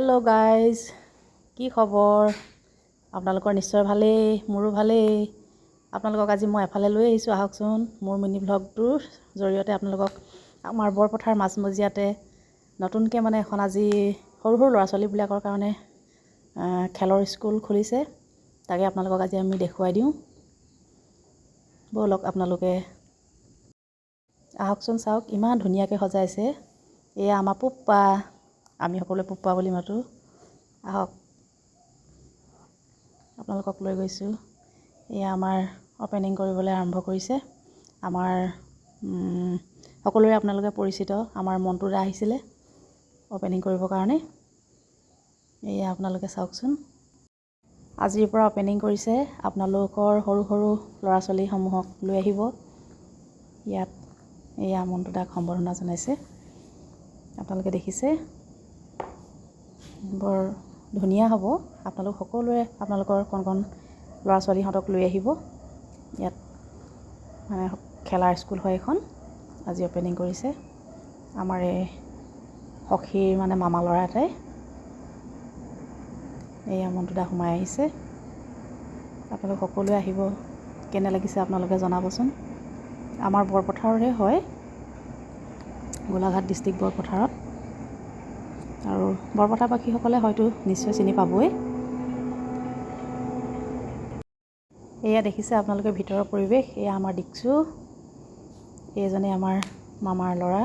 Hello' guys, কি খবৰ? আপোনালোকৰ নিশ্চয় ভালেই, মোৰো ভালেই। আপোনালোকক আজি মই এফালে লৈ আহিছোঁ, আহকচোন। মোৰ মিনি ভ্লগটোৰ জৰিয়তে আপোনালোকক আমাৰ বৰপথাৰ মাজমজিয়াতে নতুনকৈ এখন আজি সৰু সৰু ল'ৰা ছোৱালীবিলাকৰ কাৰণে খেলৰ স্কুল খুলিছে। তাকে আপোনালোকক আজি আমি দেখুৱাই দিওঁ। ব'লক আপোনালোকে আহকচোন, চাওক ইমান ধুনীয়াকৈ সজাইছে। এয়া আমাৰ পুপ্পা, আমি সকলোৱে পুপ্পা বুলি মাতোঁ। আহক, আপোনালোকক লৈ গৈছোঁ। এয়া আমাৰ অপেনিং কৰিবলৈ আৰম্ভ কৰিছে। আমাৰ সকলোৰে আপোনালোকে পৰিচিত আমাৰ মণ্টু দা আহিছিলে অপেনিং কৰিবৰ কাৰণে। এয়া আপোনালোকে চাওকচোন, আজিৰ পৰা অপেনিং কৰিছে। আপোনালোকৰ সৰু সৰু ল'ৰা ছোৱালীসমূহক লৈ আহিব ইয়াত। এয়া মণ্টু দাক সম্বৰ্ধনা জনাইছে। আপোনালোকে দেখিছে, বৰ ধুনীয়া হ'ব। আপোনালোক সকলোৱে আপোনালোকৰ কণ কণ ল'ৰা ছোৱালীহঁতক লৈ আহিব ইয়াত। খেলাৰ স্কুল হয় এখন, আজি অপেনিং কৰিছে আমাৰ এই সখীৰ মামা ল'ৰা এটাই। এয়া মণ্টু দা সোমাই আহিছে। আপোনালোক সকলোৱে আহিব। কেনে লাগিছে আপোনালোকে জনাবচোন। আমাৰ বৰপথাৰৰে হয়, গোলাঘাট ডিষ্ট্ৰিক্ট বৰপথাৰত। আৰু বৰপথাৰবাসীসকলে হয়তো নিশ্চয় চিনি পাবই। এয়া দেখিছে আপোনালোকে ভিতৰৰ পৰিৱেশ। এয়া আমাৰ দিকচু, এইজনে আমাৰ মামাৰ ল'ৰা,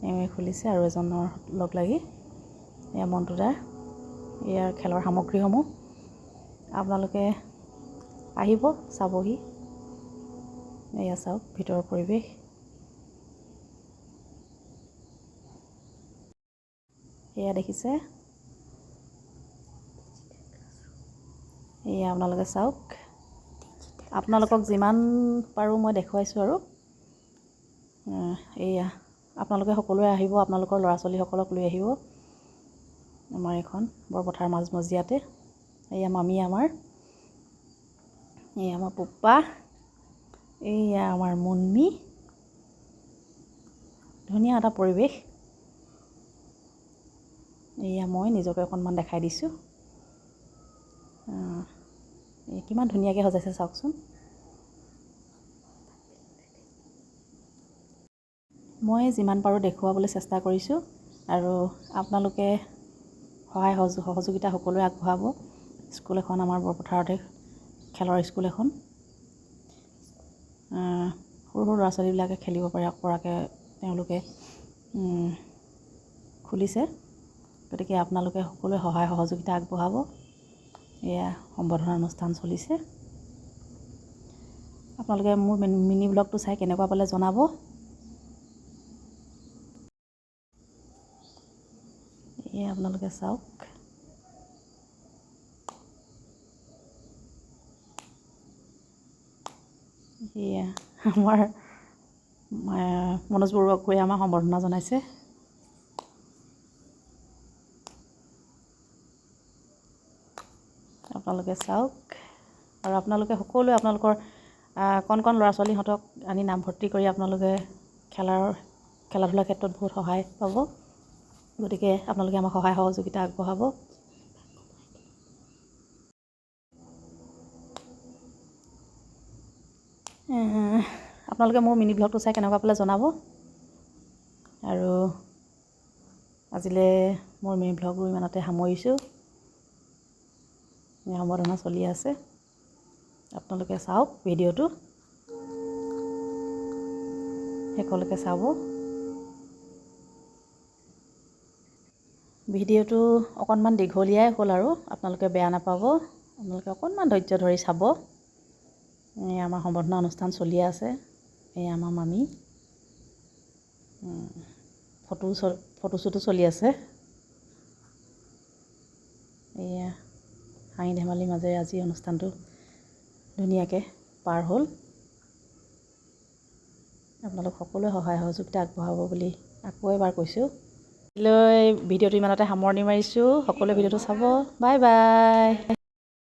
এওঁৱে খুলিছে আৰু এজনৰ লগ লাগি। এয়া মণ্টু দাৰ, ইয়াৰ খেলৰ সামগ্ৰীসমূহ আপোনালোকে আহিব চাবহি। এয়া চাওক ভিতৰৰ পৰিৱেশ। এয়া দেখিছে, এয়া আপোনালোকে চাওক। আপোনালোকক যিমান পাৰোঁ মই দেখুৱাইছোঁ আৰু। এয়া আপোনালোকে সকলোৱে আহিব, আপোনালোকৰ ল'ৰা ছোৱালীসকলক লৈ আহিব আমাৰ এইখন বৰপথাৰ মাজমজিয়াতে। এয়া মামী আমাৰ, এয়া আমাৰ পুপ্পা, এয়া আমাৰ মুন্মি। ধুনীয়া এটা পৰিৱেশ। এয়া মই নিজকে অকণমান দেখাই দিছোঁ। কিমান ধুনীয়াকৈ সজাইছে চাওকচোন। মই যিমান পাৰোঁ দেখুৱাবলৈ চেষ্টা কৰিছোঁ, আৰু আপোনালোকে সহায় সহযোগিতা সকলোৱে আগবঢ়াব। স্কুল এখন আমাৰ বৰপথাৰতে, খেলৰ স্কুল এখন। সৰু সৰু ল'ৰা ছোৱালীবিলাকে খেলিব পৰাকৈ তেওঁলোকে খুলিছে। গতিকে আপোনালোকে সকলোৱে সহায় সহযোগিতা আগবঢ়াব। এয়া সম্বৰ্ধনা অনুষ্ঠান চলিছে। আপোনালোকে মোৰ মিনি ব্লগটো চাই কেনেকুৱা পালে জনাব। এয়া আপোনালোকে চাওক। এয়া আমাৰ মনোজ বৰুৱাকৈ আমাৰ সম্বৰ্ধনা জনাইছে। আপোনালোকে চাওক, আৰু আপোনালোকে সকলোৱে আপোনালোকৰ কণ কণ ল'ৰা ছোৱালীহঁতক আনি নামভৰ্তি কৰি আপোনালোকে খেলা ধূলাৰ ক্ষেত্ৰত বহুত সহায় পাব। গতিকে আপোনালোকে আমাক সহায় সহযোগিতা আগবঢ়াব। আপোনালোকে মোৰ মিনি ব্লগটো চাই কেনেকুৱা পালে জনাব। আৰু আজিলৈ মোৰ মিনি ব্লগবোৰ ইমানতে সামৰিছোঁ। সম্বৰ্ধনা চলি আছে, আপোনালোকে চাওক ভিডিঅ'টো, শেষলৈকে চাব। ভিডিঅ'টো অকণমান দীঘলীয়াই হ'ল আৰু আপোনালোকে বেয়া নাপাব। আপোনালোকে অকণমান ধৈৰ্য ধৰি চাব। এই আমাৰ সম্বৰ্ধনা অনুষ্ঠান চলি আছে। এই আমাৰ মামী, ফটোশ্বুটো চলি আছে। এয়া হাঁহি ধেমালিৰ মাজেৰে আজি অনুষ্ঠানটো ধুনীয়াকৈ পাৰ হ'ল। আপোনালোক সকলোৱে সহায় সহযোগিতা আগবঢ়াব বুলি আকৌ এবাৰ কৈছোঁ। ভিডিঅ'টো ইমানতে সামৰণি মাৰিছোঁ। সকলোৱে ভিডিঅ'টো চাব। Bye bye.